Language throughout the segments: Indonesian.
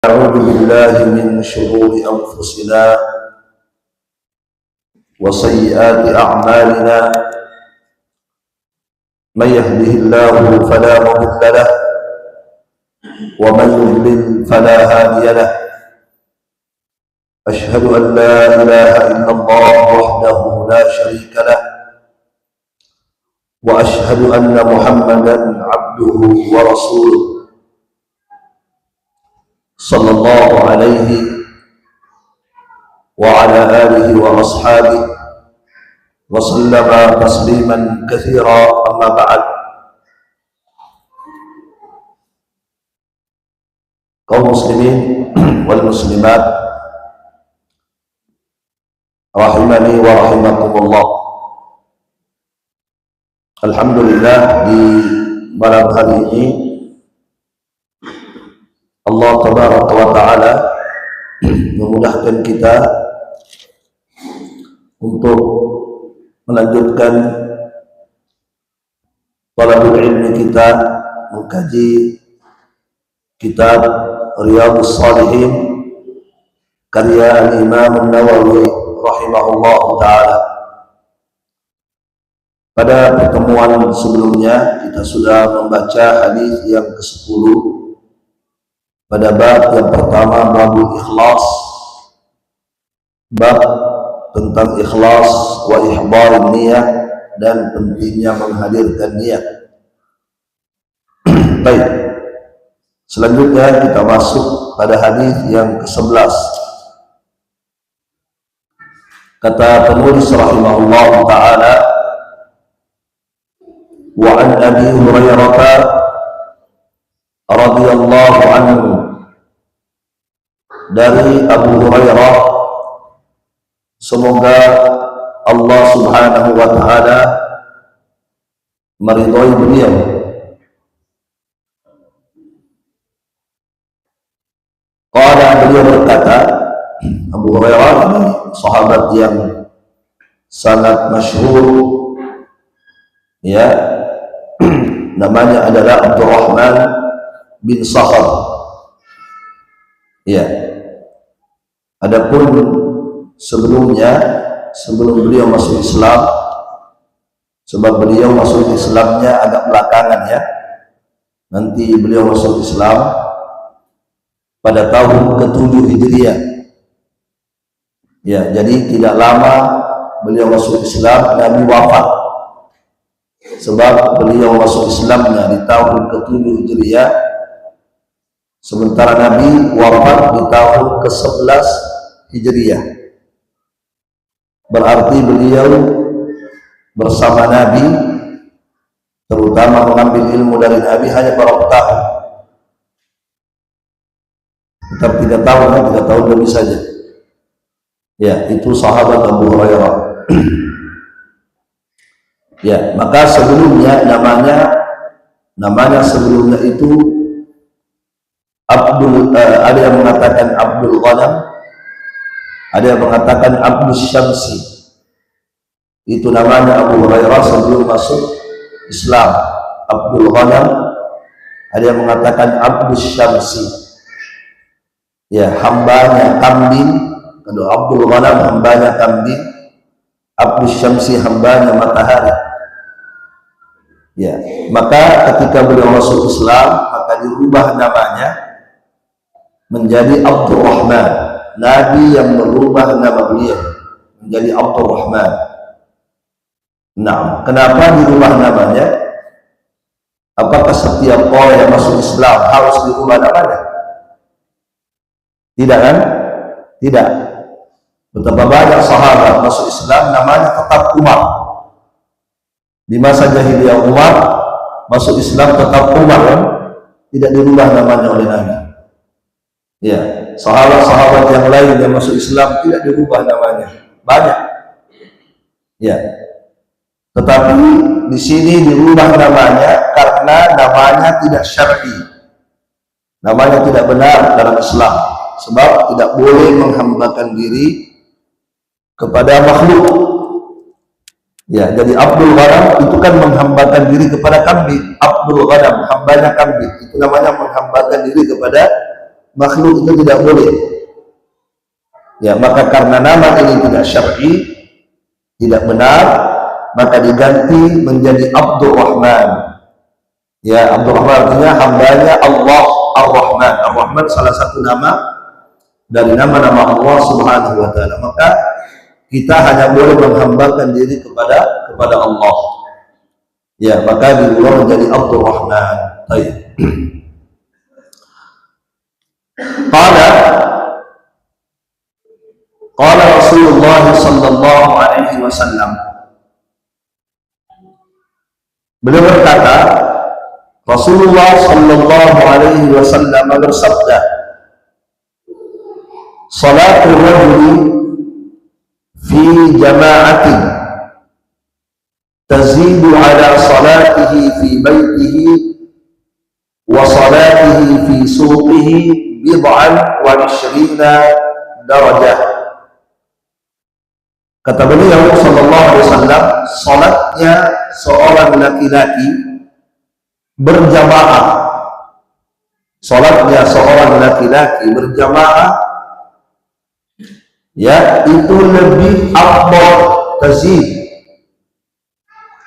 أعوذ بالله من شرور أنفسنا وسيئات أعمالنا من يهده الله فلا مضل له ومن يضلل فلا هادي له أشهد أن لا إله إلا الله وحده لا شريك له وأشهد أن محمدا عبده ورسوله صلى الله عليه وعلى آله وأصحابه وسلم تسليما كثيرا. أما بعد. Kaum muslimin wal muslimat rahimani wa rahimakumullah. Alhamdulillah, di malam hari ini Allah tabaraka wa ta'ala memudahkan kita untuk melanjutkan talabul ilmi kita, mengkaji kitab Riyadhus Shalihin karya Imam An-Nawawi rahimahullah ta'ala. Pada pertemuan sebelumnya kita sudah membaca hadis yang ke-10 pada bab yang pertama, babul ikhlas, bab tentang ikhlas wa ihbarin niyah dan pentingnya menghadirkan niat. Baik, selanjutnya kita masuk pada hadis yang ke-11. Kata penulis rahimahullah ta'ala, wa an Abi Hurairah radhiyallahu anhu, dari Abu Hurairah, semoga Allah subhanahu wa ta'ala meridhai beliau. Qala, beliau berkata, Abu Hurairah ini sahabat yang sangat masyhur, ya, namanya adalah Abdurrahman bin Sakhar. Ya. Adapun sebelumnya, sebelum beliau masuk Islam, sebab beliau masuk Islamnya agak belakangan, ya. Nanti beliau masuk Islam pada tahun ke-7 Hijriah. Ya, jadi tidak lama beliau masuk Islam, Nabi wafat. Sebab beliau masuk Islamnya di tahun ke-7 Hijriah, sementara Nabi wafat di tahun ke-11 Hijriah. Berarti beliau bersama Nabi, terutama mengambil ilmu dari Nabi, hanya beberapa tahun. Sekitar 3 tahun, 3 tahun lebih saja. Ya, itu sahabat Abu Hurairah. Ya, maka sebelumnya namanya sebelumnya itu ada yang mengatakan Abdul Ghanam, ada yang mengatakan Abdul Syamsi. Itu namanya Abu Hurairah sebelum masuk Islam, Abdul Ghanam. Ada yang mengatakan Abdul Syamsi, ya, hambanya kambing. Kalau Abdul Ghanam hambanya kambing, Abdul Syamsi hambanya matahari. Ya, maka ketika beliau masuk Islam, maka dirubah namanya menjadi Abdurrahman. Nabi yang merubah nama beliau menjadi Abdurrahman. Nah, kenapa dirubah namanya? Apakah setiap orang yang masuk Islam harus dirubah namanya? Tidak, kan? Tidak. Betapa banyak sahabat masuk Islam namanya tetap Umar. Di masa jahiliyah Umar, masuk Islam tetap Umar, kan? Tidak dirubah namanya oleh Nabi. Ya, sahabat-sahabat yang lain yang masuk Islam tidak dirubah namanya, banyak. Ya, tetapi di sini dirubah namanya karena namanya tidak syar'i, namanya tidak benar dalam Islam, sebab tidak boleh menghambakan diri kepada makhluk. Ya, jadi Abdul Ghanam itu kan menghambakan diri kepada kambing. Abdul Ghanam, hambanya kambing, itu namanya menghambakan diri kepada makhluk itu tidak boleh. Ya, maka karena nama ini tidak syar'i, tidak benar, maka diganti menjadi Abdurrahman. Ya, Abdurrahman artinya hambanya Allah Ar-Rahman. Ar-Rahman salah satu nama dari nama-nama Allah Subhanahu wa taala. Maka kita hanya boleh menghambakan diri kepada Allah. Ya, maka diubah menjadi Abdurrahman. Baik. Qala Rasulullah sallallahu alaihi wasallam. Beliau berkata, Rasulullah sallallahu alaihi wasallam bersabda, salatul rajuli fi jama'atin tazidu ala salatihi fi baitihi wa salatihi fi suqihi bid'an wa 20 darajah. Kata beliau sallallahu alaihi wasallam, salatnya seorang laki-laki berjamaah, salatnya seorang laki-laki berjamaah, ya, itu lebih afdal, tazid,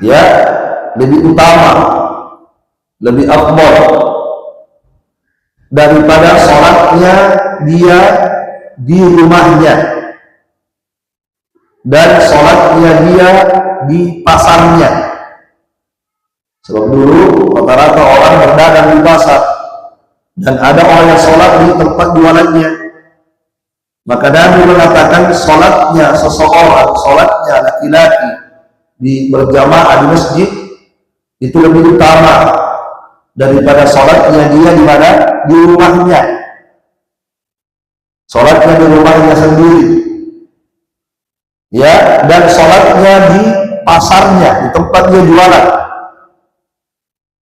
ya, lebih utama, lebih afdal daripada salatnya dia di rumahnya dan sholatnya dia di pasarnya. Sebab dulu rata-rata orang berdagang di pasar dan ada orang yang sholat di tempat jualannya. Maka Nabi mengatakan sholatnya seseorang, sholatnya laki-laki di berjamaah di masjid itu lebih utama daripada sholatnya dia di mana? Di rumahnya. Sholatnya di rumahnya sendiri. Ya, dan sholatnya di pasarnya, di tempat dia jualan.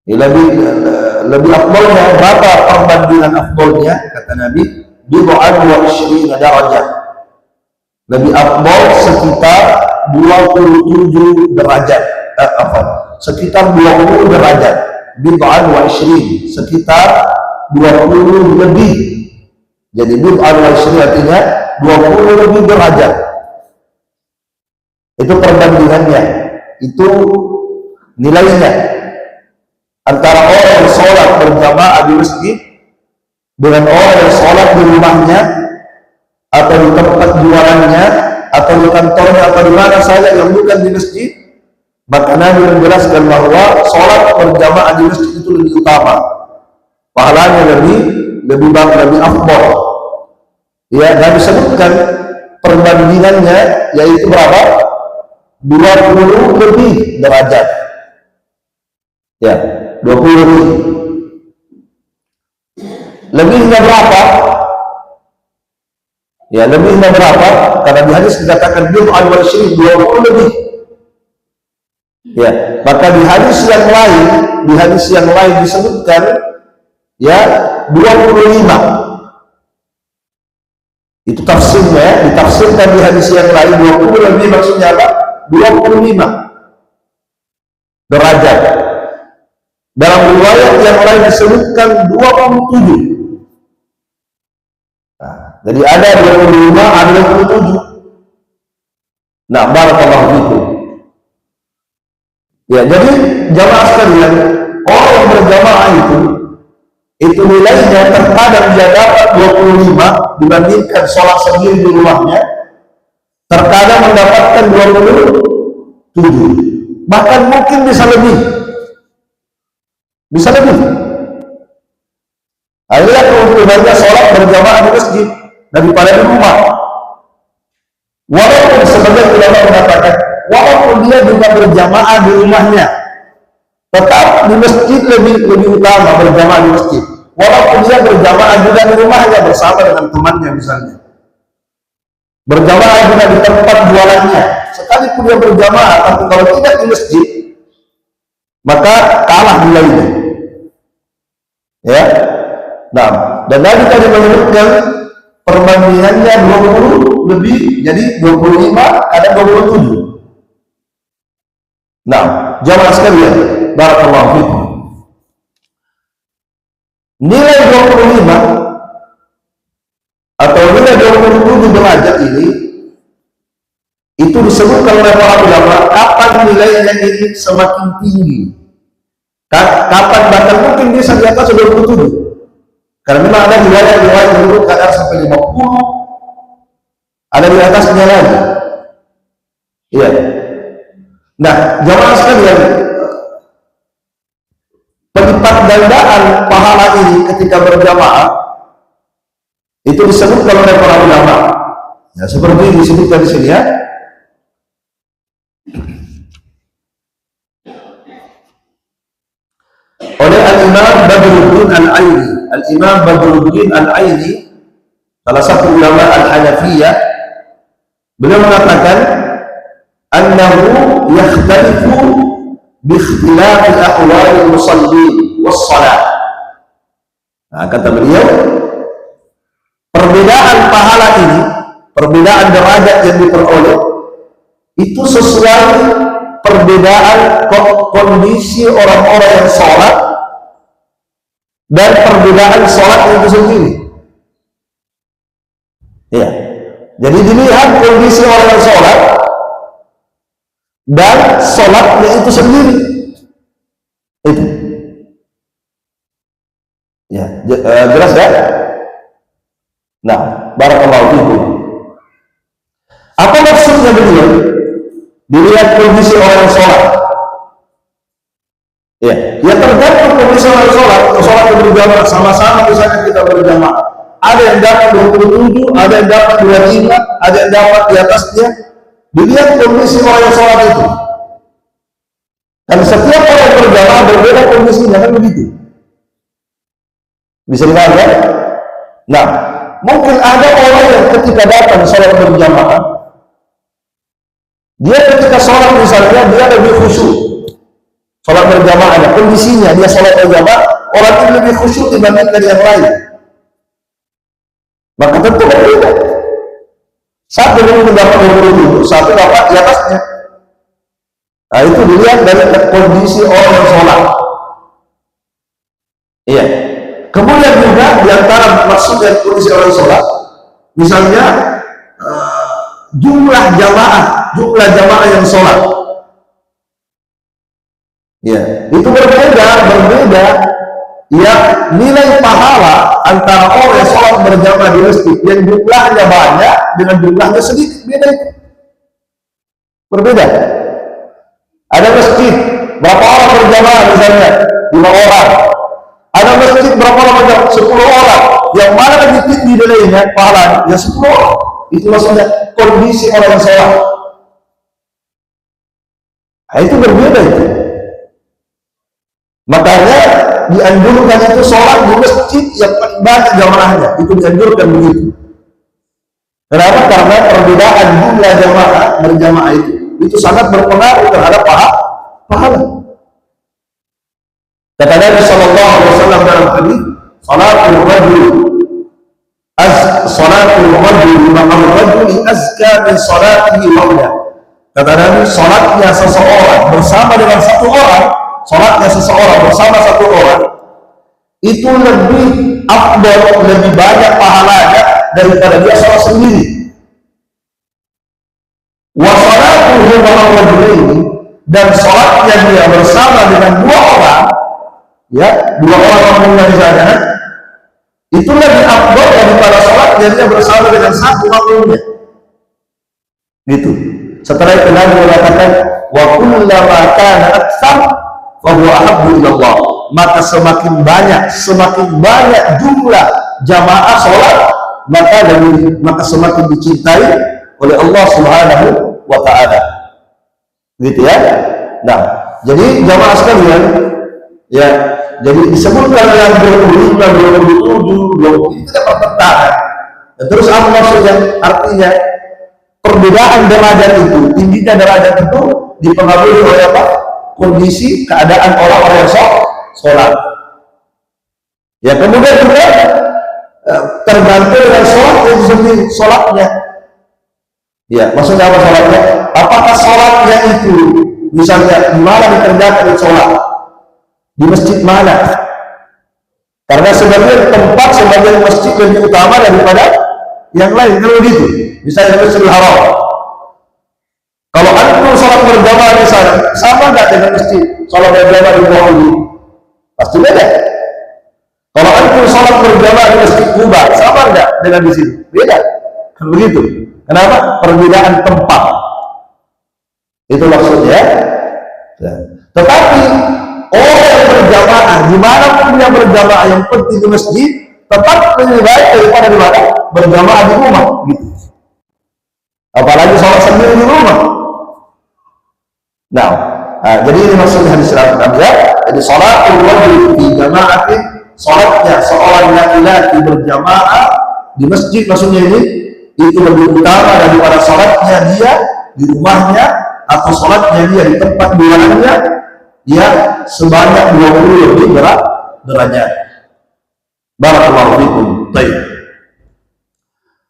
Ya, lebih afdolnya, berapa perbandingan afdolnya? Kata Nabi, bid'an wa 20 darajah. Lebih afdol sekitar 27 derajat. Sekitar 20 derajat. Bid'an wa 20, sekitar 20 lebih. Jadi bid'an wa 20 artinya 20 lebih derajat. Itu perbandingannya, itu nilainya antara orang yang sholat berjamaah di masjid dengan orang yang sholat di rumahnya atau di tempat jualannya atau di kantornya atau di mana saja yang bukan di masjid. Maka Nabi menjelaskan bahwa sholat berjamaah di masjid itu lebih utama, pahalanya lebih baik, lebih afdal. Ya, Nabi sebutkan perbandingannya, yaitu berapa? 20 lebih derajat. Ya, 20 lebih. Lebihnya berapa? Ya, lebihnya berapa? Karena di hadis dikatakan bid'an wa 20 lebih. Ya, maka di hadis yang lain disebutkan ya 25. Itu tafsirnya, ditafsirkan di hadis yang lain 20 lebih, maksudnya apa? 25 derajat. Dalam riwayat yang lain disebutkan 27. Nah, jadi ada 25, ada 27. Nah, barakallahu fikum. Ya, jadi jamaah sekalian, orang yang berjamaah itu nilainya terkadang dia dapat 25 dibandingkan sholat sendiri di rumahnya. Terkadang mendapatkan 27, bahkan mungkin bisa lebih. Adalah keuntungannya sholat berjamaah di masjid daripada di rumah. Walaupun sebagian ulama mengatakan, walaupun dia juga berjamaah di rumahnya, tetap di masjid lebih utama berjamaah di masjid. Walaupun dia berjamaah juga di rumahnya bersama dengan temannya misalnya. Berjamaah juga di tempat jualannya, sekalipun dia berjamaah, tapi kalau tidak di masjid, maka kalah nilainya. Ya, nah, dan Nabi tadi menyebutkan perbandingannya 20 lebih, jadi 25 ada 27. Nah, jamaah sekalian, barakallahu fikum. Nilai 25 27 derajat ini itu disebutkan oleh para ulama kapan nilainya ini semakin tinggi, kapan bahkan mungkin bisa di atas 27, karena memang ada riwayat menyebut kadang sampai 50, ada di atasnya lagi. Iya. Nah, jamaah sekalian, pelipat gandaan pahala ini ketika berjamaah itu disebutkan oleh para ulama. Ya, seperti disebutkan di sini ya. Oleh Al-Imam Badruddin Al-Aini. Al-Imam Badruddin Al-Aini, salah satu ulama Al-Hanafiyah, beliau mengatakan annahu yakhtalifu bi ikhtilafi ahwali al-musallin was-salat. Nah, kata beliau, perbedaan pahala ini, perbedaan derajat yang diperoleh itu sesuai perbedaan kondisi orang-orang yang sholat dan perbedaan sholat itu sendiri. Ya, jadi dilihat kondisi orang yang sholat dan sholatnya itu sendiri. Itu, ya, jelas ya? Nah, barakallahu fiikum. Apa maksudnya beliau? Dilihat kondisi orang yang sholat. Ya tergantung kondisi orang yang sholat. Sholat yang berjamaah, sama-sama misalnya kita berjamaah. Ada yang dapat 27, ada yang dapat 25, ada yang dapat di atasnya. Dilihat kondisi orang yang sholat itu. Dan setiap orang yang berjamaah berbeda kondisinya, kan begitu. Bisa dipahami ya? Nah, mungkin ada orang yang ketika datang sholat berjamaah, dia ketika sholat misalnya dia lebih khusyuk, sholat berjamaah, kondisinya dia sholat berjamaah, orang itu lebih khusyuk dibandingkan yang lain, maka tentu berbeda. Satu belum mendapat 27, satu dapat di atasnya. Nah, itu dilihat dari kondisi orang yang sholat. Iya. Kemudian juga diantara maksud dari kondisi orang yang sholat, misalnya jumlah jamaah yang sholat, ya itu berbeda. Ya, nilai pahala antara orang yang sholat berjamaah di masjid yang jumlahnya banyak dengan jumlahnya sedikit, beda itu, berbeda. Ada masjid berapa orang berjamaah misalnya 5 orang, ada masjid berapa orang berjamaah 10 orang, yang mana lebih tinggi nilainya pahala? Ya 10 orang. Itu maksudnya kondisi orang yang sholat. Nah, itu berbeda itu. Makanya dianjurkan itu sholat di masjid yang paling banyak jamaahnya, itu dianjurkan begitu. Kenapa? Karena perbedaan jumlah jamaah berjamaah itu sangat berpengaruh terhadap pahala. Kata Nabi Sallallahu Alaihi Wasallam dalam hadis, salatul rajul ma'al rajuli azka min salatihi wahda. Kata Nabi, salatnya seseorang bersama dengan satu orang, salatnya seseorang bersama satu orang itu lebih afdal, lebih banyak pahalanya daripada dia salat sendiri. Wa salatuhu ma'al rajulaini, dan salatnya dia bersama dengan 2 orang, ya, 2 orang misalnya, itu lebih afdal daripada sholatnya dia bersama dengan satu makmumnya. Gitu. Setelah itu Nabi mengatakan, wa kullama kana aktsar fa huwa ahabbu ila Allah. Maka semakin banyak jumlah jamaah sholat, maka semakin dicintai oleh Allah Subhanahu wa taala. Gitu ya. Nah, jadi jamaah sekalian, ya, jadi disebutkan yang 25, 27, 20 itu dapat bertahan. Dan terus apa maksudnya? Artinya perbedaan derajat itu, tingginya derajat itu dipengaruhi oleh apa? Kondisi, keadaan orang-orang yang sholat. Ya, kemudian juga tergantung dengan sholat itu sendiri, sholatnya. Ya, maksudnya apa sholatnya? Apakah sholatnya itu, misalnya di mana dikerjakan sholat? Di masjid mana? Karena sebagian masjid lebih utama yang lain kalau begitu. Misalnya Masjidil Haram. Kalau antum sholat berjamaah di sana, sama nggak dengan masjid sholat berjamaah di Nawawi? Pasti beda. Kalau antum sholat berjamaah di Masjid Kuba, sama nggak dengan di sini? Beda. Kan begitu. Kenapa? Perbedaan tempat. Itu maksudnya. Ya. Tetapi orang yang berjamaah, dimanapun dia berjamaah, yang penting di masjid, tetap lebih baik daripada di mana? Berjamaah di rumah. Gitu. Apalagi sholat sendiri di rumah. Nah, jadi ini maksudnya hadis riwayat ya. Jadi sholatul rajul fi jama'atin, sholatnya seorang laki-laki berjamaah di masjid, maksudnya ini itu lebih utama daripada sholatnya dia di rumahnya atau sholatnya dia di tempat bulannya ya sebanyak 20 lebih derajat. Barakallahu fikum. Baik.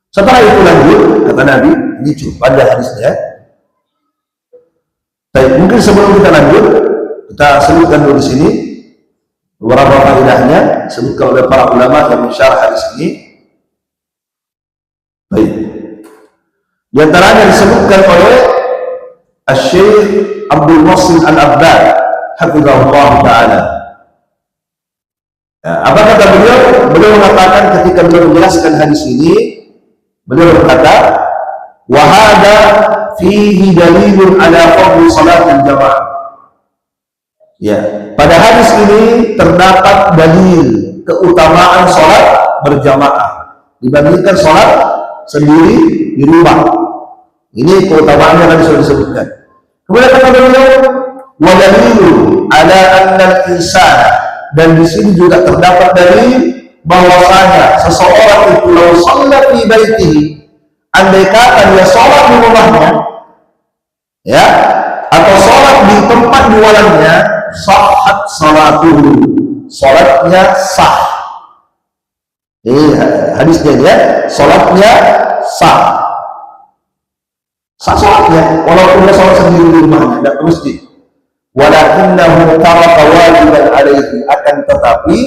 Setelah itu lanjut kata Nabi, ini cukup pada hadisnya. Baik, mungkin sebelum kita lanjut, kita sebutkan dulu di sini beberapa faedahnya disebutkan oleh para ulama yang mensyarah hadis ini. Baik. Di antaranya disebutkan oleh Asy-Syaikh Abdul Muhsin Al-Abbad, hafizahullah taala. Ya, apa kata beliau? Beliau mengatakan ketika beliau menjelaskan hadis ini, beliau berkata, "Wa hadza fihi dalilun ala fadli salatil jamaah." Ya, pada hadis ini terdapat dalil keutamaan sholat berjamaah dibandingkan sholat sendiri di rumah. Ini keutamaannya tadi sudah disebutkan. Kemudian kata beliau, "Wa dalilun ala anna al-insana," dan di sini juga terdapat dalil bahwasanya seseorang itu law shalla fi baitihi, andai kata dia sholat di rumahnya, ya, atau sholat di tempat jualannya, sahhat salatuhu, sholatnya sah. Ini hadisnya ya, sholatnya sah. Sah sholatnya, walaupun dia sholat sendiri di rumahnya, tidak ke masjid. Walakinnahu taraka wajiban alaihi, akan tetapi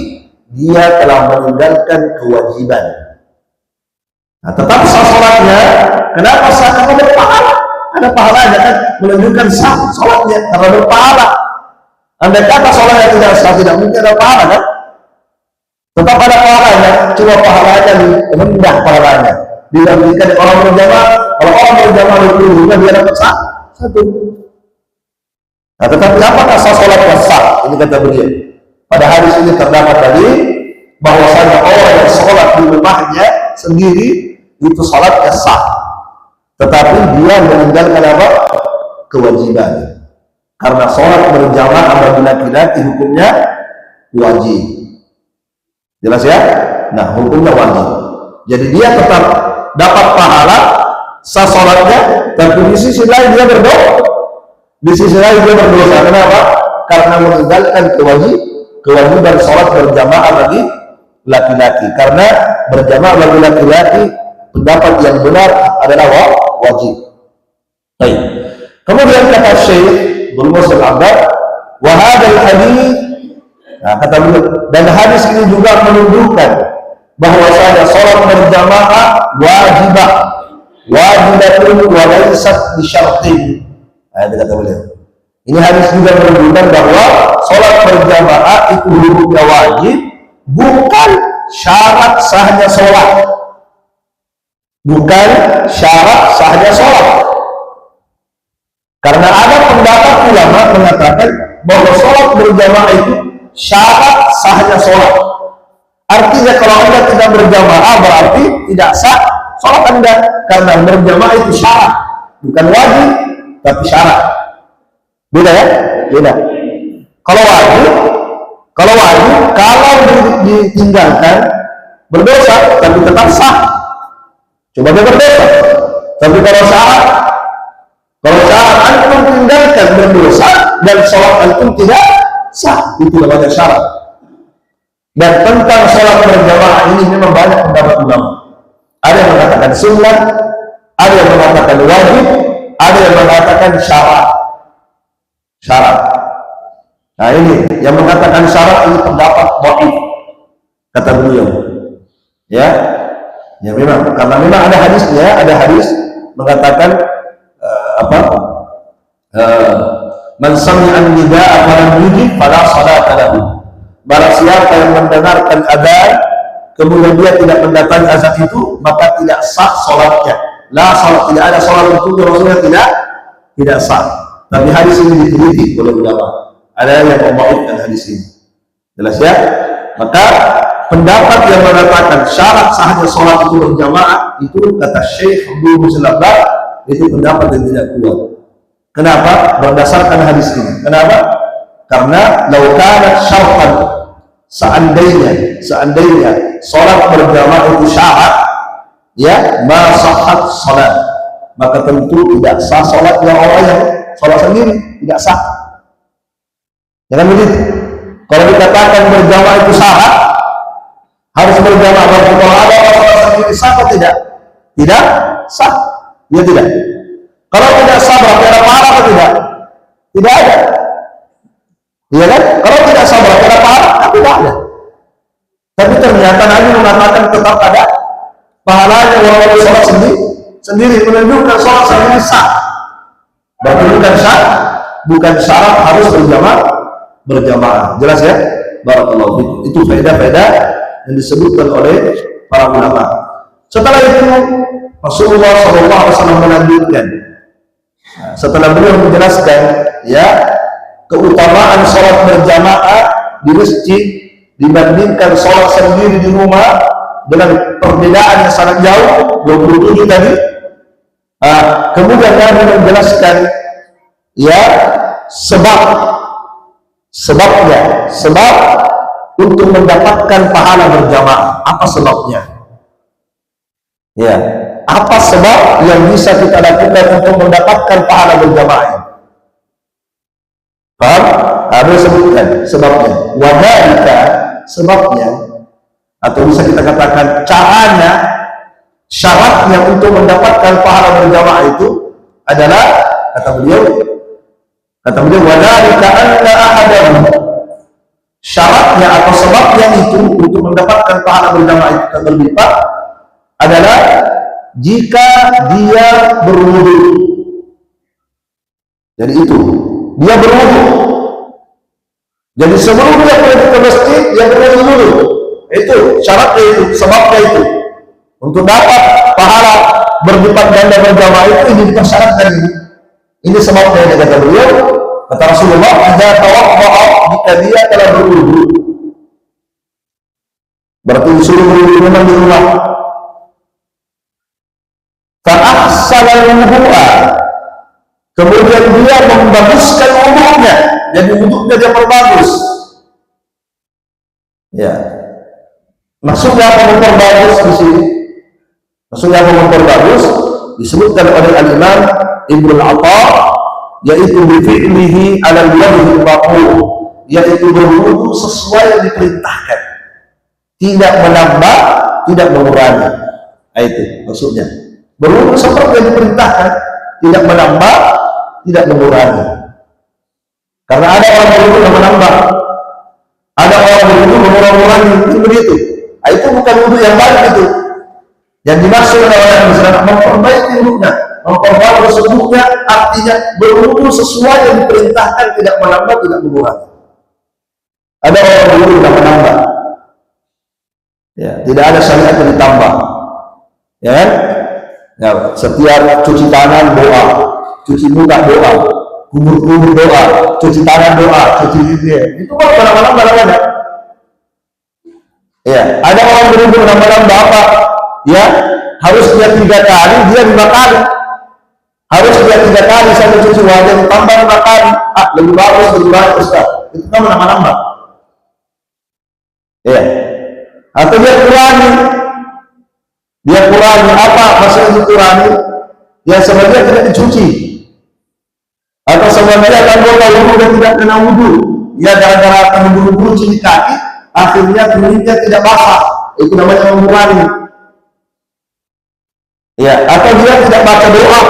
dia telah meninggalkan kewajiban. Nah, tetap sah sholatnya. Kenapa sah? Karena berpahala. Ada pahalanya kan, menunjukkan sah sholatnya karena berpahala. Andai kata sholatnya tidak sah, tidak mungkin ada pahala kan? Tetap ada pahalanya, cuma pahalanya rendah pahalanya. Dibandingkan orang berjamaah, kalau orang berjamaah itu dia dapat sah satu. Nah, tetapi apakah sah sholatnya sah? Ini kata beliau. Pada hadis ini terdapat dalil bahwasanya orang yang sholat di rumahnya sendiri itu sholatnya sah, tetapi dia meninggalkan apa? Kewajiban. Karena sholat berjamaah bagi laki-laki hukumnya wajib. Jelas ya? Nah, hukumnya wajib. Jadi dia tetap dapat pahala sah sholatnya, tapi di sisi lain dia berdosa. Di sisi lain dia berdosa. Kenapa? Karena meninggalkan kewajiban sholat berjamaah bagi laki-laki. Karena berjamaah bagi laki-laki pendapat yang benar adalah wajib. Baik. Kemudian kata Syekh Abdul Muhsin Al-Abbad, wa hadzal hadits, nah kata beliau, dan hadis ini juga menunjukkan bahwasanya sholat berjamaah wajibatun wa laysat bisyartin. Nah, itu kata beliau. Ini hadis juga menunjukkan bahwa sholat berjamaah itu hukumnya wajib, bukan syarat sahnya sholat. Bukan syarat sahnya sholat. Karena ada pendapat ulama mengatakan bahwa sholat berjamaah itu syarat sahnya sholat. Artinya kalau Anda tidak berjamaah berarti tidak sah sholat Anda. Karena berjamaah itu syarat, bukan wajib, tapi syarat. Beda ya? Beda. Kalau wajib kalau ditinggalkan berdosa, tapi tetap sah. Coba dia berdosa. Tapi kalau syarat antum tinggalkan berdosa dan sholat antum tidak sah, itu namanya syarat. Dan tentang sholat berjamaah ini memang banyak pendapat ulama. Ada yang mengatakan sunnah, ada yang mengatakan wajib, ada yang mengatakan syarat. Nah ini yang mengatakan syarat ini pendapat dhaif, kata beliau. Ya, Ya memang, karena memang ada hadisnya, ada hadis mengatakan apa? Man sami'an nida'a falam yujib fala salata lahu. Barang siapa yang mendengarkan adzan kemudian dia tidak mendatangi azan itu, maka tidak sah salatnya. La salat, tidak ada salat untuk Rasulullah, tidak sah. Tapi hadis ini diteliti oleh ulama. Ada yang memaafkan hadis ini. Jelas ya? Maka pendapat yang mengatakan syarat sahnya sholat itu berjamaah itu kata Syekh Abdul Muslim itu pendapat yang tidak kuat. Kenapa? Berdasarkan hadis ini. Kenapa? Karena laukanat syartan, seandainya sholat berjamaah itu syarat, ya ma sahhat sholat, maka tentu tidak sah sholatnya orang yang sholat sendiri, tidak sah. Jangan begitu. Kalau dikatakan berjamaah itu syarat, harus berjamaah, berarti kalau ada orang sendiri sah atau tidak? Tidak sah. Ya tidak. Kalau tidak sah berarti ada pahala atau tidak? Tidak ada. Iya kan? Kalau tidak sah berarti ada pahala? Tidak ada. Tapi ternyata Nabi mengatakan tetap ada pahalanya walaupun sholat sendiri menunjukkan sholat sendiri sah. Berarti bukan syarat harus berjamaah. Jelas ya? Barakallahu fikum. Itu faedah-faedah yang disebutkan oleh para ulama. Setelah itu Rasulullah SAW melanjutkan. Setelah beliau menjelaskan ya keutamaan sholat berjamaah di masjid dibandingkan sholat sendiri di rumah dengan perbedaan yang sangat jauh 27 tadi. Kemudian Nabi menjelaskan ya sebab untuk mendapatkan pahala berjamaah. Apa sebabnya? Ya, apa sebab yang bisa kita lakukan untuk mendapatkan pahala berjamaah? Paham? Ada sebutkan sebabnya. Wadhalika, sebabnya, atau bisa kita katakan caranya, syaratnya untuk mendapatkan pahala berjamaah itu adalah kata beliau wadhalika anna ahadahu, syaratnya atau sebabnya itu untuk mendapatkan pahala berjamaah itu berlipat adalah jika dia berwudu. Jadi itu dia berwudu. Jadi sebelum dia pergi ke masjid dia berwudu dulu. Itu syaratnya, itu sebabnya itu untuk dapat pahala berlipat ganda berjamaah itu ini dipersyaratkan ini. Ini sebabnya yang kata beliau, kata Rasulullah, "Idza tawadda'a," jika dia telah berwudu. Berarti disuruh berwudu memang di rumah. Fa ahsana wudu'a, kemudian dia membaguskan wudunya, jadi wudunya dia perbagus. Ya. Maksudnya apa memperbagus di sini? Maksudnya apa memperbagus? Disebutkan oleh Al-Imam Ibnu Al-Atha, yaitu bifi'lihi 'ala al-wajhi al-maqul, yaitu berwudu sesuai yang diperintahkan, tidak menambah, tidak mengurangi. Itu maksudnya. Berwudu seperti yang diperintahkan, tidak menambah, tidak mengurangi. Karena ada orang berwudu yang menambah, ada orang berwudu mengurangi, itu begitu. Itu bukan wudu yang baik itu. Yang dimaksud oleh orang Islam memperbaiki wudunya, memperbaiki wudunya, artinya berwudu sesuai yang diperintahkan, tidak menambah, tidak mengurangi. Ada orang berwudu yang menambah, ya, tidak ada syariat yang ditambah, ya kan? Ya, setiap cuci tangan doa, cuci muka doa, kubur doa, cuci tangan doa, cuci gigi, itu kan lama-lama. Ya, ada orang berwudu lama-lama apa? Ya, harus dia 3 kali, dia 5 kali. Harus dia 3 kali sampai cuci wajah, tambah 5 kali. Lebih bagus Ustaz. Itu kan nambah-nambah. Ya. Atau dia kurangi. Dia kurangi apa? Maksudnya dikurangi? Ya sebagian tidak dicuci. Atau sebagian anggota wudu dan tidak kena wudu. Ya gara-gara akan buru-buru cuci kaki, akhirnya kulitnya tidak basah. Itu namanya mengurangi. Ya, atau dia tidak baca doa,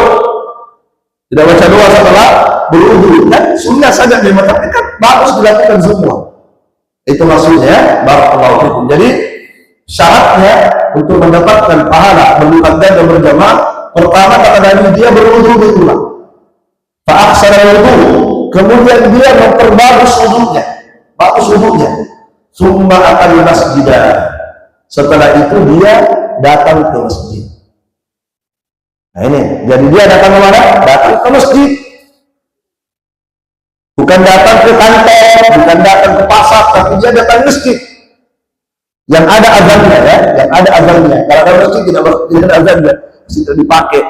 setelah berwudu, kan sunnah saja memang, tapi kan bagus dilakukan semua. Itu maksudnya barakallahu fikum. Jadi syaratnya untuk mendapatkan pahala berlipat ganda berjamaah, pertama kata Nabi dia berwudu berulang. Fa'aksara wudu, kemudian dia memperbagus wudunya, bagus wudunya. Summa akan masjidah. Setelah itu dia datang ke masjid. Nah ini, jadi dia datang ke mana? Datang ke masjid. Bukan datang ke kantor, bukan datang ke pasar, tapi dia datang ke masjid. Yang ada azannya ya, yang ada azannya. Kalau ada masjid tidak ada azannya, tidak dipakai.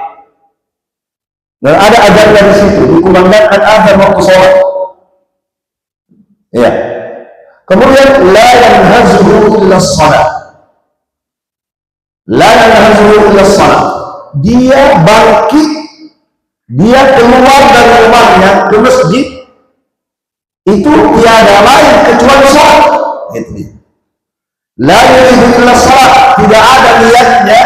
Dan ada azannya di situ, dikumandangkan azan waktu sholat. Iya. Kemudian la yanhazuhu illa shalah. La yanhazuhu illa shalah. Dia bangkit, dia keluar dari rumahnya ke masjid, itu tiada lain kecuali sholat. Itu dia. La yuridu illa shalah, tidak ada niatnya,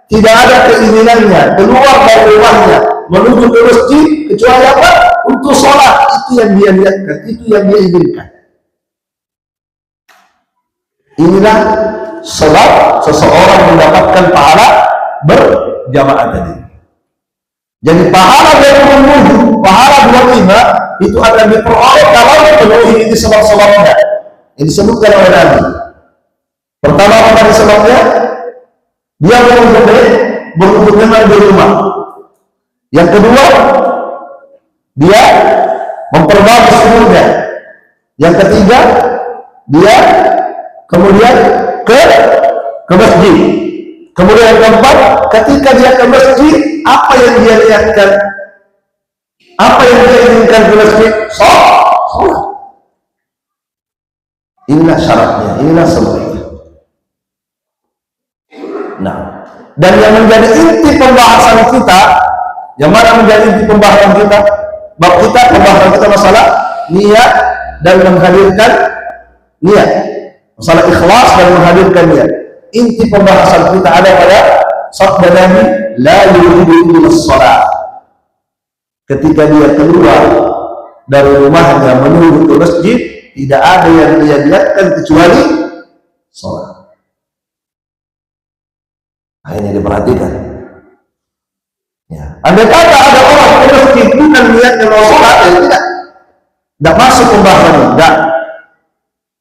tidak ada keinginannya keluar dari rumahnya menuju ke masjid kecuali apa? Untuk sholat. Itu yang dia niatkan, itu yang dia inginkan. Inilah sebab seseorang mendapatkan pahala berjamaah tadi. Jadi pahala dari menuju, pahala 25 itu akan diperoleh kalau memenuhi ini sebab-sebabnya. Ini disebutkan oleh Nabi. Pertama apa tadi sebabnya? Dia berwudu di rumah. Yang kedua, dia memperbagus wudunya. Yang ketiga, dia kemudian ke masjid. Kemudian yang keempat, ketika dia ke masjid, apa yang dia lihatkan? Apa yang dia inginkan ke masjid? Sholat. Inilah syaratnya, inilah sebabnya. Nah, dan yang menjadi inti pembahasan kita, yang mana menjadi inti pembahasan kita? Bab kita, pembahasan kita masalah niat dan menghadirkan niat. Masalah ikhlas dan menghadirkan niat. Inti pembahasan kita ada pada sabda Nabi, la yuridu illa shalah. Ketika dia keluar dari rumahnya menuju ke masjid, tidak ada yang dia lihatkan kecuali sholat. Nah, ini diperhatikan. Ya. Andai kata ada orang ke masjid bukan niatnya mau sholat, ya tidak masuk pembahasan ini.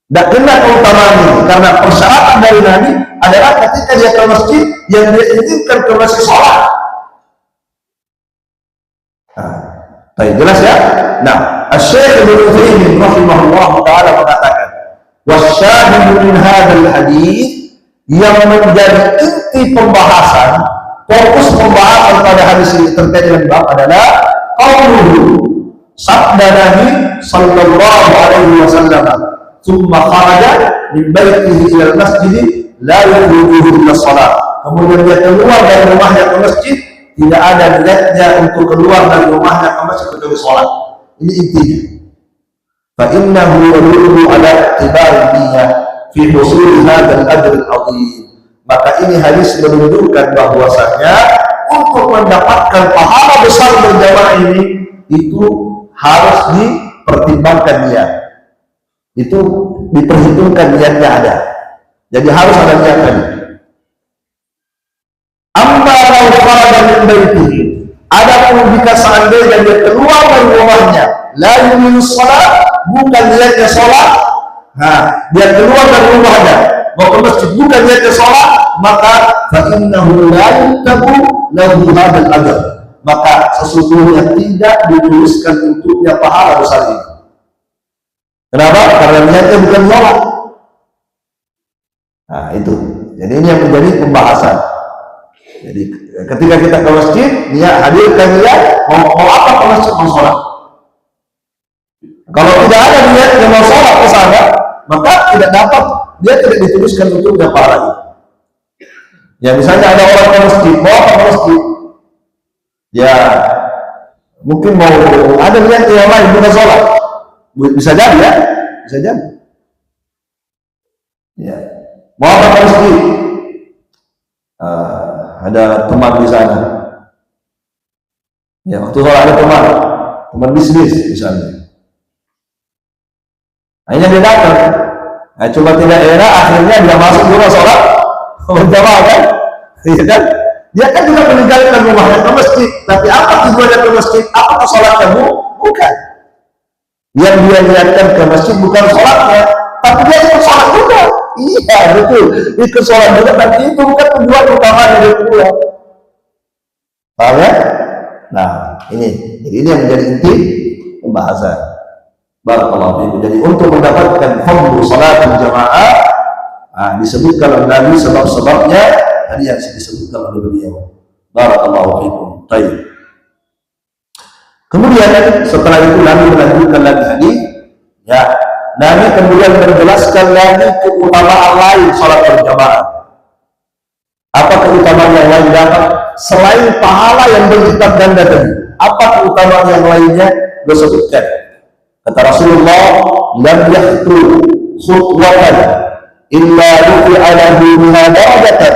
Tidak kena keutamaan ini, karena persyaratan dari Nabi adalah ketika dia ke masjid yang dia inginkan ke masjid sholat. Nah, jelas ya? Nah, Asy-Syaikh Ibnu Utsaimin rahimahullah taala mengatakan, "Wasyahidu min hadzal hadits," yang menjadi inti pembahasan, fokus pembahasan pada hadis ini terkait dengan bab adalah qauluhu, sabda Nabi sallallahu alaihi wasallam, "Tsumma kharaja min baitihi ila al-masjid la yuridu illa shalah." Kemudian dia keluar dari rumahnya ke masjid, tidak ada niatnya untuk keluar dari rumahnya ke masjid kecuali sholat. Ini intinya. Fa innahu yadullu ala i'tibar niyyah fi husul hadzal ajr al-'azim. Maka ini hadis menunjukkan bahwasanya untuk mendapatkan pahala besar berjamaah ini itu harus dipertimbangkan niat. Itu diperhitungkan niatnya ada. Jadi harus ada niat tadi. Amma law kharaja min baitihi, adapun jika seandainya dia keluar dari rumahnya, la yuridu shalah, bukan niatnya sholat. Nah, dia keluar dari rumahnya mau ke masjid bukan niatnya sholat, maka fa innahu la yutabu lahu hadzal ajr, maka sesungguhnya tidak dituliskan untuknya pahala besar ini. Kenapa? Karena niatnya bukan sholat. Nah, itu. Jadi ini yang menjadi pembahasan. Jadi ketika kita ke masjid, niat hadirkan niat mau apa ke masjid, mau sholat. Kalau tidak ada niat yang mau sholat ke sana, maka tidak dapat, dia tidak dituliskan untuknya pahala itu. Ya misalnya ada orang ke masjid, mau apa ke masjid? Ya mungkin mau ada niat yang lain bukan sholat, bisa jadi ya, bisa jadi. Ya mau apa ke masjid? Ada teman di sana. Ya, waktu kalau ada teman bisnis misalnya. Akhirnya dia datang. Nah, coba tidak enak, akhirnya dia masuk rumah sholat berjamaah kan? Iya kan? Dia kan juga meninggalkan rumahnya ke masjid. Tapi apa tujuannya ke masjid? Apakah sholat kamu? Bukan. Yang dia niatkan ke masjid bukan sholatnya, tapi dia ikut sholat juga. Iya betul, ikut sholat juga, tapi itu bukan tujuan utama dari pulang. Paham ya? Nah, ini yang menjadi inti pembahasan. Barakallahu fiikum. Jadi untuk mendapatkan fadlu salat jamaah, disebutkan oleh Nabi sebab-sebabnya tadi yang disebutkan oleh beliau. Barakallahu fiikum. Baik. Kemudian setelah itu Nabi melanjutkan lagi hadis, ya. Nabi kemudian menjelaskan lagi keutamaan lain salat berjamaah. Apa keutamaan yang lain dapat selain pahala yang berlipat ganda tadi? Apa keutamaan yang lainnya? Disebutkan. Kata Rasulullah, "Lam yahtu khutwatan illa rufi'a lahu biha darajatan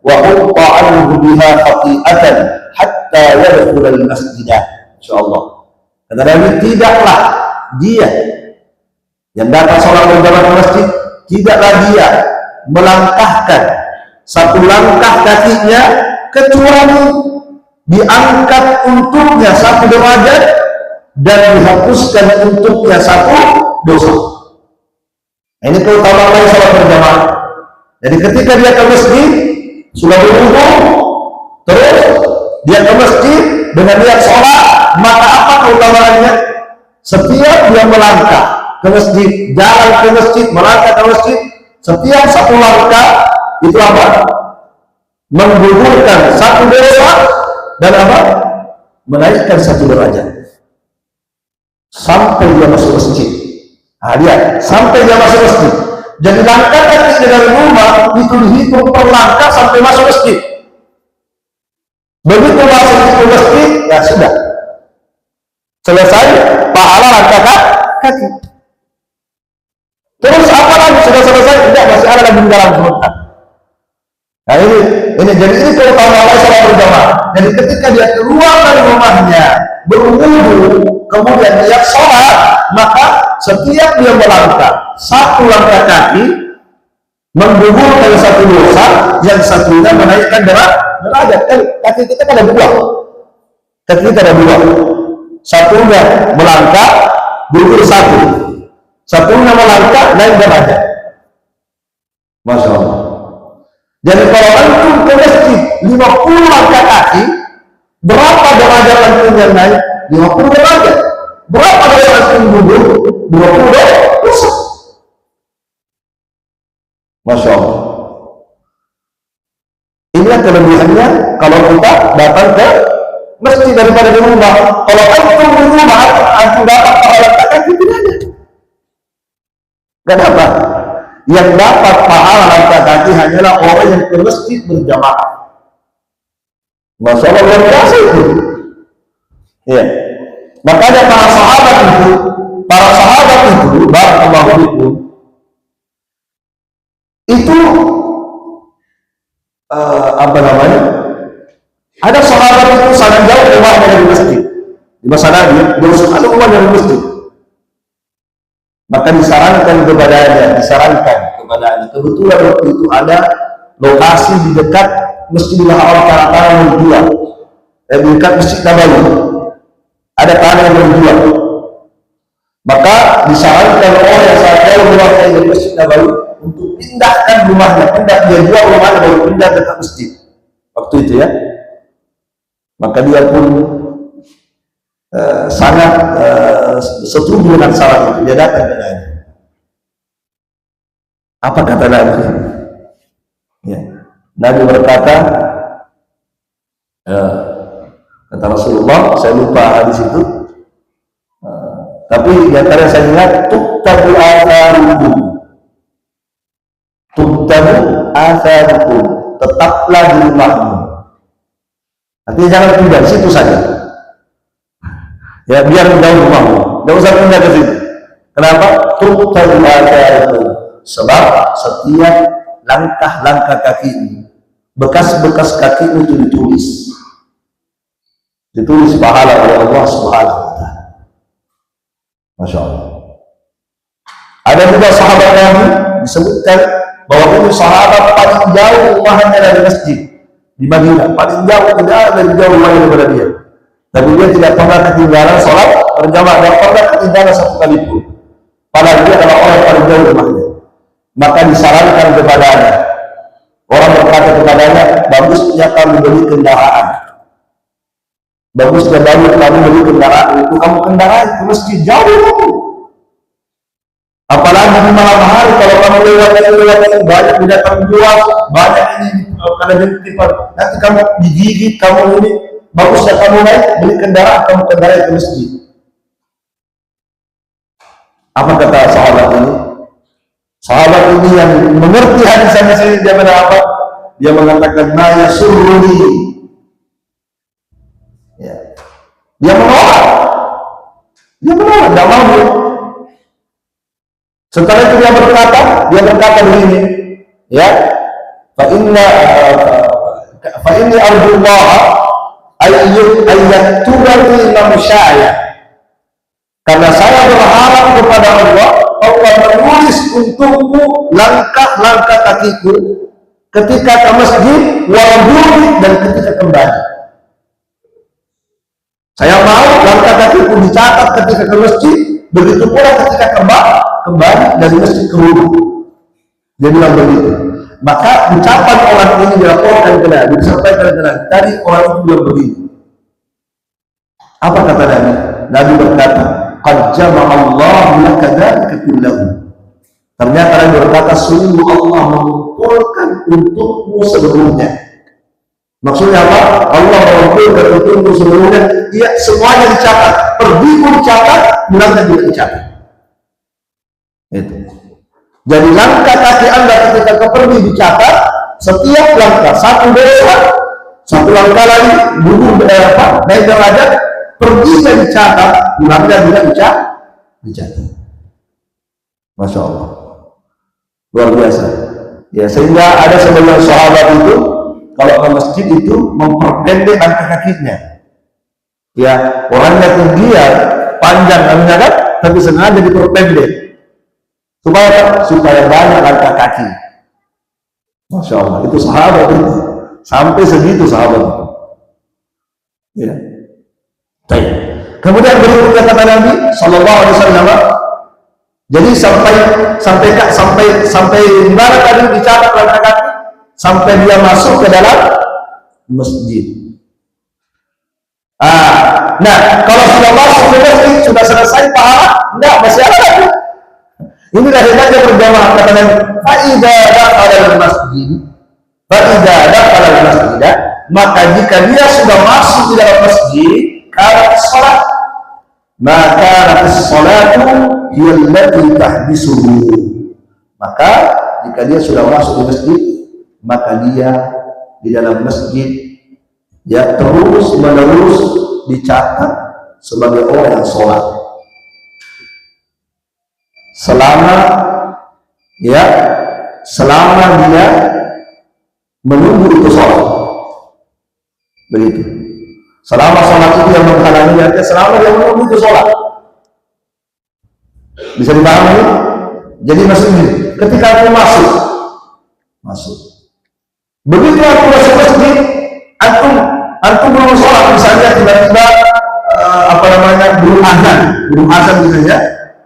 wa hutta 'anhu biha khati'atan hatta yadkhula al-masjid." Insyaallah. Kata Nabi, tidaklah dia yang datang sholat berjamaah ke masjid, tidaklah dia melangkahkan satu langkah kakinya kecuali diangkat untuknya satu derajat dan dihapuskan untuknya satu dosa. Ini keutamaan sholat berjamaah. Jadi ketika dia ke masjid sudah berwudu, terus dia ke masjid dengan niat sholat, maka apa keutamaannya? Setiap dia melangkah ke masjid, jalan ke masjid, melangkah ke masjid, setiap satu langkah itu apa? Menggugurkan satu dosa dan apa? Menaikkan satu derajat sampai dia masuk masjid. Lihat, sampai dia masuk masjid. Jadi langkah kaki dari rumah itu dihitung per langkah sampai masuk masjid. Begitu masuk ke masjid, ya sudah selesai pahala langkah kaki. Terus apa lagi? Sudah selesai? Tidak, masih ada lagi dalam sebentar. Nah ini jadi ini keutamaan sholat berjamaah. Jadi ketika dia keluar dari rumahnya berwudu, kemudian niat sholat, maka setiap dia melangkah satu langkah kaki menggugurkan satu dosa, yang satunya menaikkan derajat. Kaki kita kan ada dua. Kaki kita ada dua. Satunya melangkah, gugur satu. Satunya melangkah, naik derajat. Masya Allah. Jadi kalau antum ke masjid 50 langkah kaki, berapa derajat antum yang naik? 50 derajat. Berapa derajat antum gugur? 20 dosa. Masya Allah. Inilah kelebihannya kalau kita datang ke masjid daripada di rumah. Kalau antum di rumah, antum dapat pahala kaki tidak ada. Gak dapat. Yang dapat pahala langkah kaki hanyalah orang yang ke masjid berjamaah. Masya Allah, luar biasa itu. Ya. Makanya para sahabat itu, barakallahu fikum, itu apa namanya? Ada sahabat itu sangat jauh rumahnya dari masjid. Di masa Nabi, jauh sekali rumah dari masjid. Maka disarankan kepadanya. Kebetulan waktu itu ada lokasi di dekat Masjidil Haram tanah yang dijual. Di dekat Masjid Nabawi ada tanah yang dijual. Maka disarankan orang yang sangat jauh rumahnya dari Masjid Nabawi untuk pindahkan rumahnya, dia jual rumahnya baru pindah dekat masjid. Waktu itu ya. Maka dia pun sangat setuju dengan saran itu. Dia datang ke Nabi. Apa kata Nabi? Ya. Nabi berkata, kata Rasulullah, saya lupa hadis itu, tapi di antara saya ingat, tuktabu atharukum, tetaplah di rumahmu. Artinya jangan pindah, di situ saja. Ya, biar jauh rumahmu, tidak usah pindah ke situ. Kenapa? Tuktabu atharukum, sebab setiap langkah-langkah kakimu, bekas-bekas kakimu itu ditulis pahala oleh Allah Subhanahu wa Ta'ala. Masya Allah. Ada juga sahabat Nabi disebutkan bahwa itu sahabat paling jauh rumahnya dari masjid di Madinah, paling jauh, tidak ada lebih jauh rumahnya daripada dia. Tapi dia tidak pernah ketinggalan sholat berjamaah, tidak pernah ketinggalan satu kali pun. Padahal dia adalah orang yang paling jauh rumahnya. Maka disarankan kepadanya, orang berkata kepadanya, bagusnya kamu beli kendaraan. Bagusnya kamu beli kendaraan, itu kamu kendaraan ke masjid jauh. Apalagi di malam hari, kalau kamu lewat ini banyak binatang buas, banyak ini ada jentipan, nanti kamu digigit, kamu ini. Bagusnya kamu naik beli kendaraan, kamu kendaraan ke masjid. Apa kata sahabat ini? Sahabat ini yang mengerti hadis ini, dia apa? Dia mengatakan ma yasurruni. Ya. Dia menolak, tidak mau. Setelah itu dia berkata begini, ya, fa inni arjullah ayyatubani manusia. Karena saya berharap kepada Allah menulis untukku langkah-langkah kakiku ketika ke masjid, wal dan ketika kembali. Saya mau langkah kakiku dicatat ketika ke masjid, begitu pula ketika kembali dari masjid ke rumah. Dia bilang begitu. Maka ucapan orang ini dilaporkan ke Nabi, disampaikan ke Nabi. Tadi orang itu bilang begini. Apa kata Nabi? Nabi berkata, qad jama'allahu laka dzalika kullahu. Ternyata Nabi berkata, sungguh Allah mengumpulkan untukmu seluruhnya. Maksudnya apa? Allah mengumpulkan untukmu seluruhnya. Iya, semuanya dicatat. Pergi pun dicatat, pulangnya juga dicatat. Itu. Jadi langkah kaki Anda ketika ke pergi dicatat, setiap langkah satu dosa, satu langkah lagi bunuh naik derajat, perginya dicatat, pulangnya juga dicatat. Masya Allah, luar biasa. Ya, sehingga ada sebagian sahabat itu kalau ke masjid itu memperpendek langkah kakinya. Ya, orangnya tinggi ya, panjang kan, tapi sengaja diperpendek. Supaya banyak langkah kaki. Masya Allah, itu sahabat itu. Sampai segitu sahabat itu. Ya. Baik. Kemudian berikutnya kata Nabi Sallallahu Alaihi Wasallam. Jadi sampai mana tadi dicatat langkah kaki, sampai dia masuk ke dalam masjid. Nah, kalau sudah masuk ke masjid, sudah selesai pahala? Enggak, masih ada lagi. Inilah hebatnya berjamaah, kata Nabi. Fa'idha dakhala al-masjid, maka jika dia sudah masuk di dalam masjid, kanat salat, maka as-salatu hiya allati tahdisuhu. Maka jika dia sudah masuk di masjid, maka dia di dalam masjid ya terus menerus dicatat sebagai orang yang sholat selama dia menunggu itu sholat. Begitu. Selama sholat itu yang menghalangi dia, selama dia menunggu itu sholat. Bisa dipahami? Jadi maksudnya, ketika aku masuk. Begitu aku masuk masjid, antum belum sholat, misalnya tiba-tiba belum azan misalnya,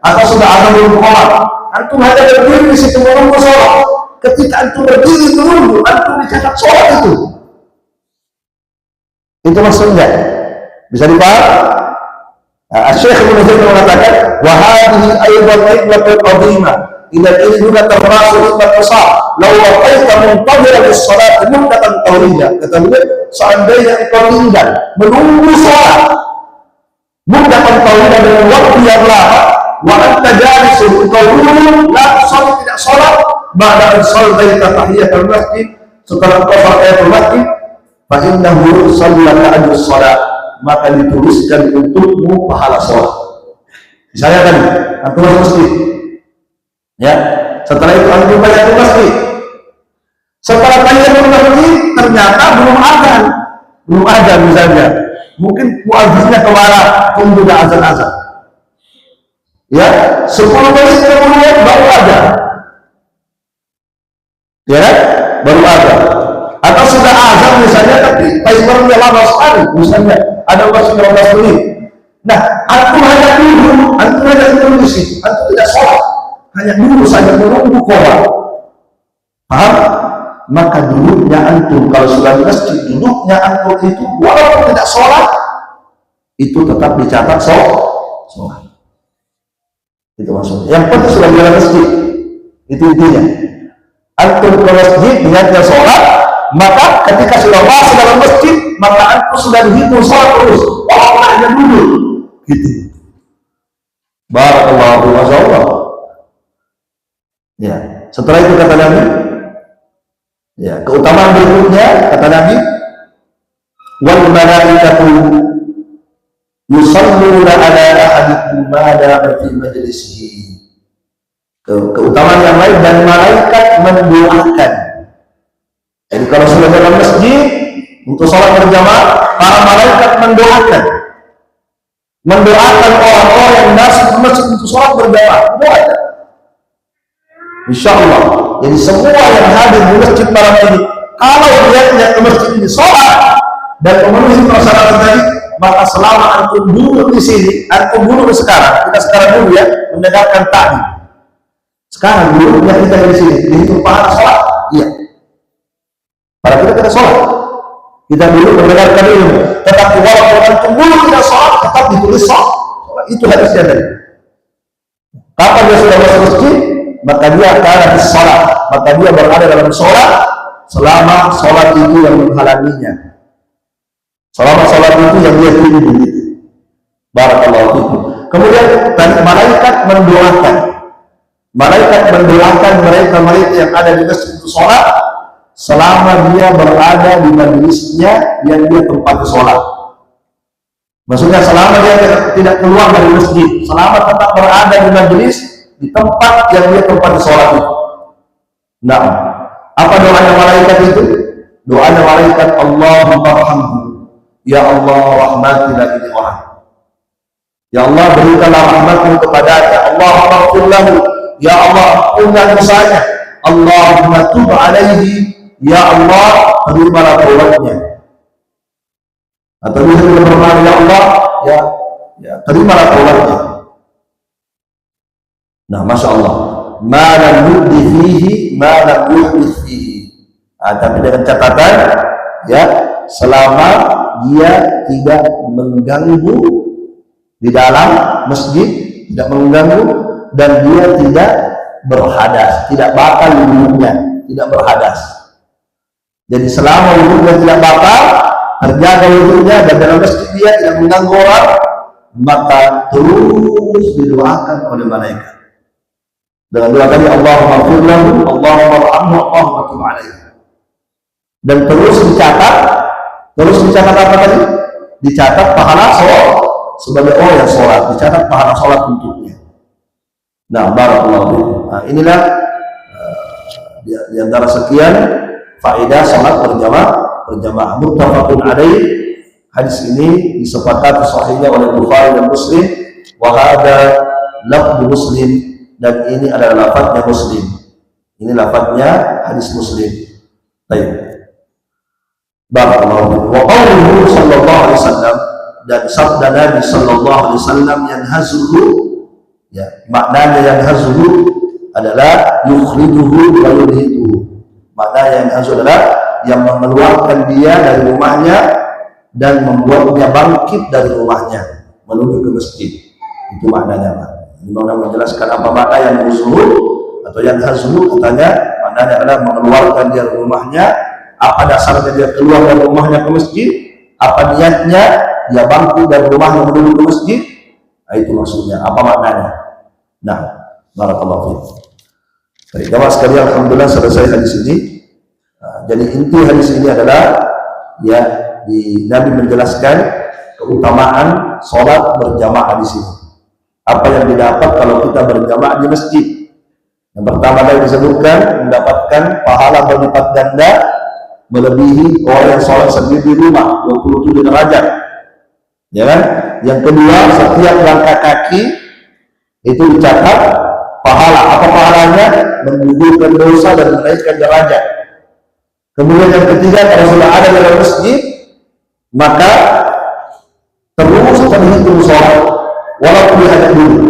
atau sudah azan belum sholat, antum hanya berdiri di situ menunggu sholat. Ketika antum berdiri menunggu, antum dicatat sholat itu. Itu maksudnya. Bisa dipahami? Syekh Ibnu Utsaimin mengatakan, wa hadhihi aidan hikmatun 'azimah. Ini juga termasuk hikmat besar. Law waqaita muntadhira bis-shalat muddatan tawila. Kata beliau, seandainya engkau tinggal menunggu salat muddatan tawila dengan waktu yang lama, wa anta jalisun engkau duduk la tusalli, tidak salat, ba'da an shallaita tahiyatul masjid, setelah engkau tahiyatul masjid, fa innahu sallaka ajrus salat, maka dituliskan untukmu pahala sholat. Misalnya kan, antum masuk masjid, ya, setelah itu antum tahiyatul masjid. Setelah tahiyatul masjid, ternyata belum azan misalnya. Mungkin muadzinnya kemana, tunggu dah azan. Ya, 10 menit kemudian baru azan. ya kan? Baru azan. Atau sudah azan misalnya, tapi timernya lama sekali, misalnya ada masih 15 menit. Nah, antum hanya duduk di situ, antum tidak sholat, hanya duduk saja menunggu qada. Paham? Maka duduknya antum kalau sudah di masjid, duduknya antum itu walaupun tidak sholat, itu tetap dicatat sholat. Itu maksudnya. Yang penting sudah di dalam masjid, itu intinya. Antum ke masjid niatnya sholat, maka ketika sudah masuk dalam masjid, maka antum sudah dihitung sholat terus. Walaupun hanya duduk, gitu. Barakallahu masya Allah. Ya. Setelah itu kata Nabi, ya, keutamaan berikutnya kata Nabi, wal malaikatu yusalluna ala ahadikum ma dama fi majlisihi. Keutamaan yang lain, dan malaikat mendoakan. Jadi kalau sudah dalam masjid untuk sholat berjamaah, para malaikat mendoakan orang-orang yang masuk ke masjid untuk sholat berjamaah. Mendoakan. Insya Allah. Jadi semua yang hadir di masjid malam ini, kalau niatnya ke masjid ini sholat dan memenuhi persyaratan tadi, maka selama antum duduk di sini, antum duduk sekarang, kita sekarang dulu ya, mendengarkan takbir. Sekarang duduknya kita di sini, dihitung pahala sholat, iya. Para kita sholat, kita dulu mendengarkan ilmu, tetapi walaupun antum dulu tidak sholat, tetap ditulis sholat. Itu hadisnya tadi. Kapan dia sudah masuk masjid, maka dia akan sholat, maka dia berada dalam sholat selama sholat itu yang menghalanginya, selama sholat itu yang dia tunggu. Barakallahu fikum. Kemudian malaikat mendoakan mereka yang ada di masjid itu sholat selama dia berada di majelisnya yang dia tempat sholat. Maksudnya selama dia tidak keluar dari masjid, selama tetap berada di majelis di tempat yang dia tempat sholat itu. Nah, apa doanya malaikat itu? Doanya malaikat, Allahumma rahmhu, ya Allah rahmatilah ini orang. Ya Allah berikanlah rahmatmu kepadanya. Allahumma ighfir lahu, ya Allah ampunkan dosanya. Allahumma tub alaihi, ya Allah terimalah taubatnya. Atau bisa kita berdoa, ya Allah, ya terimalah taubatnya. Nah, masya Allah, ma lam yudhi fihi, ma lam yuhdith fihi. Tapi dengan catatan, ya, selama dia tidak mengganggu di dalam masjid, tidak mengganggu, dan dia tidak berhadas, tidak batal wudhunya, tidak berhadas. Jadi selama wudhunya tidak batal, terjaga wudhunya, dan dalam masjid dia tidak mengganggu orang, maka terus didoakan oleh malaikat. Dengan doa tadi, Allahumma ighfir lahu, Allahumma arhamhu, Allahumma tub alaihi. Dan terus dicatat apa tadi? Dicatat pahala sholat sebagai orang yang sholat, dicatat pahala sholat untuknya. Nah, barakallahu fiikum. Nah, inilah di antara sekian faedah sholat berjamaah. Muttafaqun alaih. Hadis ini disepakati sahihnya oleh Bukhari dan Muslim. Wa hadza lafdz Muslim, dan ini adalah lafadznya Muslim. Ini lafadznya hadis Muslim. Baik. Barakallahu fiikum. Wa qauluhu sallallahu alaihi wasallam, dan sabda Nabi sallallahu alaihi wasallam, yanhazuhu, ya, maknanya yanhazuhu adalah yukhrijuhu wa yudhiduhu. Maknanya yanhazu adalah yang mengeluarkan dia dari rumahnya dan membuatnya bangkit dari rumahnya menuju ke masjid. Itu maknanya, Pak. Ini menjelaskan apa makna yang yanhazuhu atau yanhazuhu, katanya maknanya adalah mengeluarkan dia dari rumahnya. Apa dasarnya dia keluar dari rumahnya ke masjid? Apa niatnya dia bangkit dari rumahnya menuju ke masjid? Nah, itu maksudnya. Apa maknanya? Nah, barakallahu fiikum. Baik, jamaah sekalian, alhamdulillah selesai hadis ini. Nah, jadi inti hadis ini adalah, ya, Nabi menjelaskan keutamaan sholat berjamaah di sini. Apa yang didapat kalau kita berjamaah di masjid? Yang pertama tadi disebutkan mendapatkan pahala berlipat ganda melebihi orang yang sholat sendiri di rumah, 27 derajat, ya kan? Yang kedua, setiap langkah kaki itu dicatat pahala. Apa pahalanya? Menggugurkan dosa dan menaikkan derajat. Kemudian yang ketiga, kalau sudah ada dalam masjid, maka terus terhitung sholat, walaupun dia hanya dulu.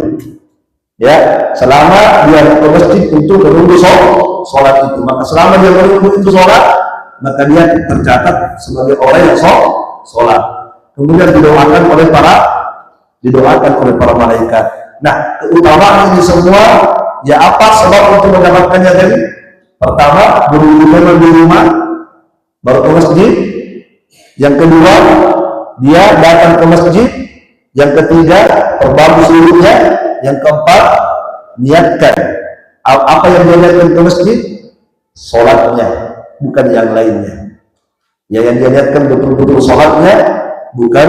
Ya, selama dia ke masjid untuk menunggu sholat itu, maka selama dia menunggu itu sholat, maka dia tercatat sebagai orang yang sholat. Kemudian didoakan oleh para malaikat. Nah, keutamaan ini semua, ya apa sebab untuk mendapatkannya tadi? Pertama, berhubungan di rumah, baru ke masjid. Yang kedua, dia datang ke masjid. Yang ketiga, perbagus dirinya. Yang keempat, niatkan. Apa yang dia niatkan ke masjid? Sholatnya, bukan yang lainnya. Ya, yang dia niatkan betul-betul sholatnya, bukan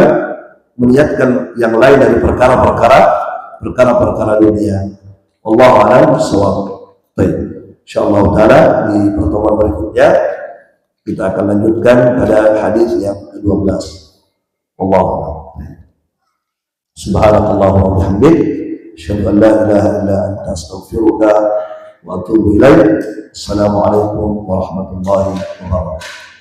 meniatkan yang lain dari perkara-perkara dunia. Wallahu a'lam bishawab. Baik, insyaallah taala di pertemuan berikutnya kita akan lanjutkan pada hadis yang ke-12. Wallahu a'lam. Subhanakallahumma wa bihamdik, asyhadu an la ilaha illa anta, astaghfiruka wa atubu ilaik. Assalamualaikum warahmatullahi wabarakatuh.